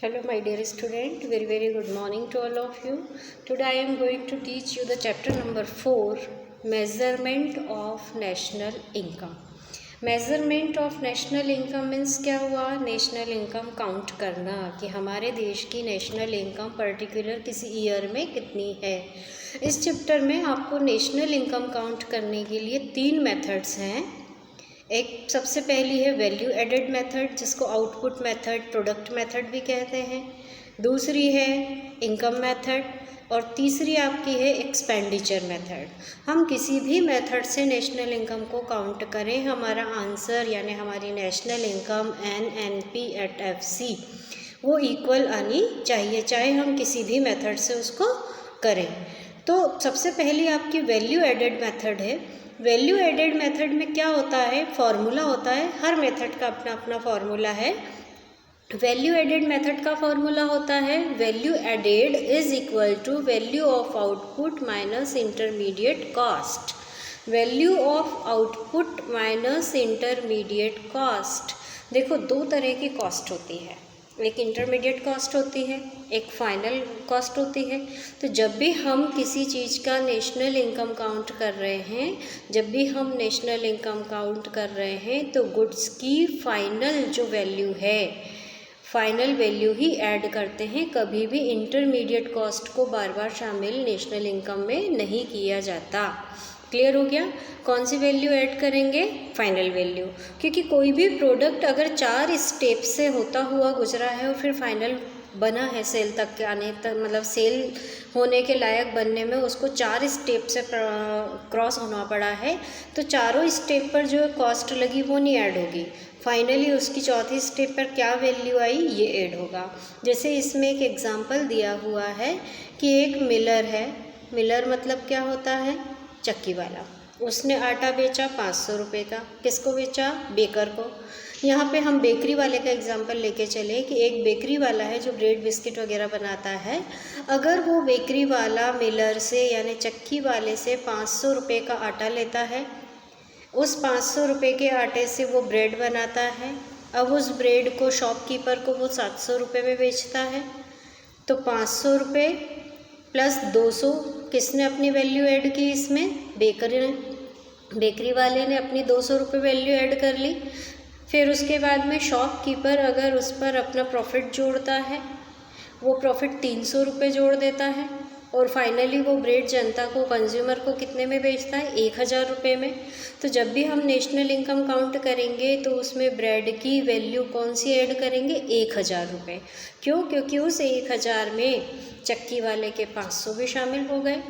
Hello my dear student, very good morning to all of you. Today I am going to teach you the chapter number 4, measurement of national income. Measurement of national income means क्या हुआ? National income count करना कि हमारे देश की national income particular किसी year में कितनी है। इस चैप्टर में आपको नेशनल इनकम काउंट करने के लिए 3 मेथड्स हैं। एक सबसे पहली है वैल्यू एडेड मेथड, जिसको आउटपुट मेथड, प्रोडक्ट मेथड भी कहते हैं। दूसरी है इनकम मेथड और तीसरी आपकी है एक्सपेंडिचर मेथड। हम किसी भी मेथड से नेशनल इनकम को काउंट करें, हमारा आंसर यानी हमारी नेशनल इनकम NNP/FC वो इक्वल आनी चाहिए, चाहे हम किसी भी मेथड से उसको करें। तो सबसे पहली आपकी वैल्यू एडेड मेथड है। वैल्यू एडेड मेथड में क्या होता है? फॉर्मूला होता है, हर मेथड का अपना अपना फॉर्मूला है। वैल्यू एडेड मेथड का फॉर्मूला होता है value added is equal to value of output minus intermediate cost. Value of output minus intermediate cost. देखो, 2 तरह की कॉस्ट होती है, एक इंटरमीडिएट कॉस्ट होती है, एक फाइनल कॉस्ट होती है। तो जब भी हम किसी चीज़ का नेशनल इनकम काउंट कर रहे हैं, जब भी हम नेशनल इनकम काउंट कर रहे हैं, तो गुड्स की फाइनल जो वैल्यू है, फाइनल वैल्यू ही ऐड करते हैं। कभी भी इंटरमीडिएट कॉस्ट को बार बार शामिल नेशनल इनकम में नहीं किया जाता। क्लियर हो गया? कौन सी वैल्यू ऐड करेंगे? Final value. क्योंकि कोई भी प्रोडक्ट अगर 4 स्टेप से होता हुआ गुजरा है और फिर फाइनल बना है, सेल तक के आने तक, मतलब सेल होने के लायक बनने में उसको 4 स्टेप से क्रॉस होना पड़ा है, तो चारों स्टेप पर जो कॉस्ट लगी वो नहीं ऐड होगी। फाइनली उसकी चौथी स्टेप पर क्या वैल्यू आई, ये ऐड होगा। जैसे इसमें एक एग्जांपल दिया हुआ है कि एक मिलर है। मिलर मतलब क्या होता है? चक्की वाला। उसने आटा बेचा 500 रुपये का। किसको बेचा? बेकर को। यहाँ पे हम बेकरी वाले का एग्जांपल लेके चले कि एक बेकरी वाला है जो ब्रेड बिस्किट वगैरह बनाता है। अगर वो बेकरी वाला मिलर से यानी चक्की वाले से 500 रुपये का आटा लेता है, उस 500 रुपये के आटे से वो ब्रेड बनाता है। अब उस ब्रेड को शॉपकीपर को वो 700 रुपये में बेचता है। तो 500 रुपये प्लस 200 किसने अपनी वैल्यू ऐड की? इसमें बेकरी वाले ने अपनी 200 रुपये वैल्यू ऐड कर ली। फिर उसके बाद में शॉपकीपर अगर उस पर अपना प्रॉफिट जोड़ता है, वो प्रॉफिट 300 रुपये जोड़ देता है और फाइनली वो ब्रेड जनता को, कंज्यूमर को कितने में बेचता है? 1000 रुपये में। तो जब भी हम नेशनल इनकम काउंट करेंगे तो उसमें ब्रेड की वैल्यू कौन सी ऐड करेंगे? 1000 रुपये। क्यों? क्योंकि उस 1000 में चक्की वाले के 500 भी शामिल हो गए,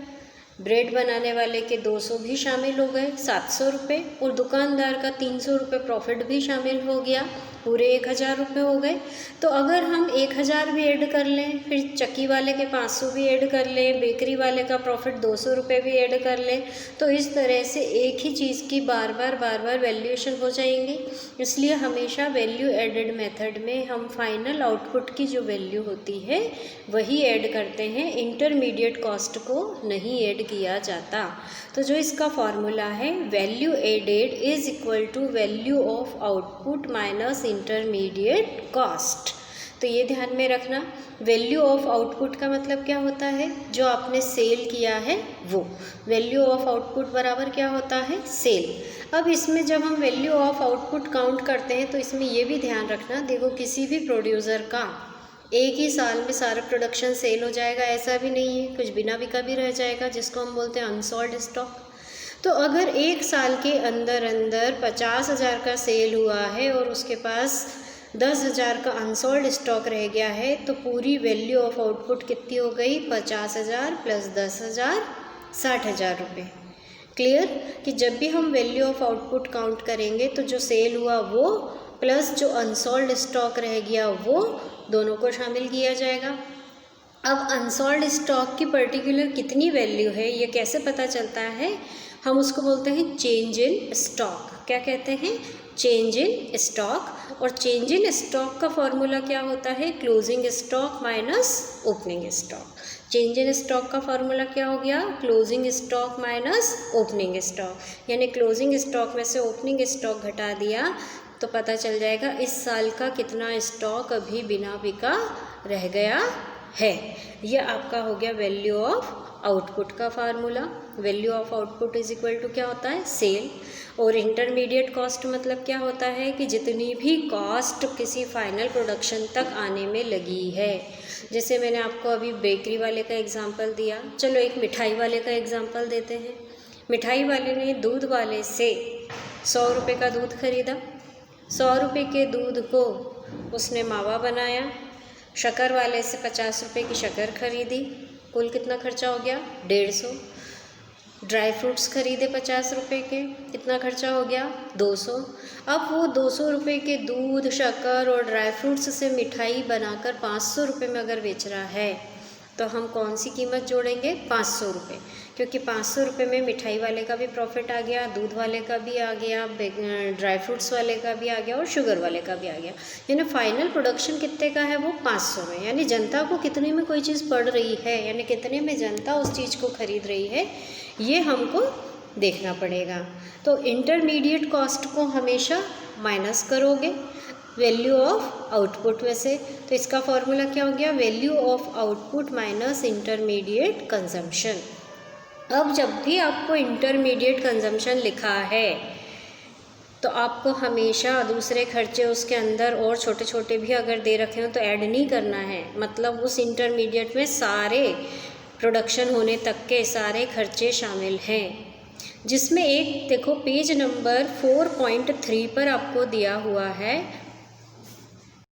ब्रेड बनाने वाले के 200 भी शामिल हो गए, 700 रुपये, और दुकानदार का 300 रुपये प्रॉफिट भी शामिल हो गया, पूरे 1000 रुपये हो गए। तो अगर हम 1000 भी ऐड कर लें, फिर चक्की वाले के 500 भी ऐड कर लें, बेकरी वाले का प्रॉफिट 200 रुपये भी ऐड कर लें, तो इस तरह से एक ही चीज़ की बार बार वैल्यूएशन हो जाएंगी। इसलिए हमेशा वैल्यू एडेड मेथड में हम फाइनल आउटपुट की जो वैल्यू होती है वही ऐड करते हैं, इंटरमीडिएट कॉस्ट को नहीं ऐड किया जाता। तो जो इसका फॉर्मूला है value added is equal to value of output minus intermediate cost. तो ये ध्यान में रखना। वैल्यू ऑफ आउटपुट का मतलब क्या होता है? जो आपने सेल किया है वो। वैल्यू ऑफ आउटपुट बराबर क्या होता है? सेल। अब इसमें जब हम वैल्यू ऑफ आउटपुट काउंट करते हैं तो इसमें ये भी ध्यान रखना, देखो किसी भी प्रोड्यूसर का एक ही साल में सारा प्रोडक्शन सेल हो जाएगा ऐसा भी नहीं है, कुछ बिना बिका भी रह जाएगा, जिसको हम बोलते हैं अनसोल्ड स्टॉक। तो अगर एक साल के अंदर 50,000 का सेल हुआ है और उसके पास 10,000 का अनसोल्ड स्टॉक रह गया है, तो पूरी वैल्यू ऑफ आउटपुट कितनी हो गई? 50,000 प्लस 10,000 60,000 रुपये। क्लियर? कि जब भी हम वैल्यू ऑफ आउटपुट काउंट करेंगे तो जो सेल हुआ वो प्लस जो अनसोल्ड स्टॉक रह गया वो दोनों को शामिल किया जाएगा। अब अनसोल्ड स्टॉक की पर्टिकुलर कितनी वैल्यू है ये कैसे पता चलता है? हम उसको बोलते हैं चेंज इन स्टॉक। क्या कहते हैं? Change in stock. और चेंज इन स्टॉक का फॉर्मूला क्या होता है? Closing stock minus opening stock. Change in stock का फॉर्मूला क्या हो गया? Closing stock minus opening stock. यानी क्लोजिंग स्टॉक में से ओपनिंग स्टॉक घटा दिया तो पता चल जाएगा इस साल का कितना स्टॉक अभी बिना बिका रह गया है। यह आपका हो गया वैल्यू ऑफ आउटपुट का formula. Value of output is equal to क्या होता है, सेल। और इंटरमीडिएट कॉस्ट मतलब क्या होता है कि जितनी भी कॉस्ट किसी फाइनल प्रोडक्शन तक आने में लगी है। जैसे मैंने आपको अभी बेकरी वाले का एग्जांपल दिया, चलो एक मिठाई वाले का एग्जांपल देते हैं। मिठाई वाले ने दूध वाले से 100 रुपये का दूध खरीदा। 100 रुपये के दूध को उसने मावा बनाया। शक्कर वाले से 50 रुपये की शक्कर खरीदी। कुल कितना खर्चा हो गया, 150। ड्राई फ्रूट्स खरीदे 50 रुपये के, कितना खर्चा हो गया, 200। अब वो 200 रुपये के दूध, शक्कर और ड्राई फ्रूट्स से मिठाई बनाकर 500 रुपये में अगर बेच रहा है तो हम कौन सी कीमत जोड़ेंगे, 500 रुपये, क्योंकि 500 रुपये में मिठाई वाले का भी प्रॉफिट आ गया, दूध वाले का भी आ गया, ड्राई फ्रूट्स वाले का भी आ गया और शुगर वाले का भी आ गया। यानी फाइनल प्रोडक्शन कितने का है, वो 500 में। यानी जनता को कितने में कोई चीज़ पड़ रही है, यानी कितने में जनता उस चीज़ को खरीद रही है, ये हमको देखना पड़ेगा। तो इंटरमीडिएट कॉस्ट को हमेशा माइनस करोगे वैल्यू ऑफ आउटपुट में से। तो इसका फॉर्मूला क्या हो गया, value of output minus intermediate consumption. अब जब भी आपको इंटरमीडिएट कंजम्पशन लिखा है तो आपको हमेशा दूसरे खर्चे उसके अंदर और छोटे छोटे भी अगर दे रखे हो तो ऐड नहीं करना है। मतलब उस इंटरमीडिएट में सारे प्रोडक्शन होने तक के सारे खर्चे शामिल हैं, जिसमें एक देखो पेज नंबर 4.3 पर आपको दिया हुआ है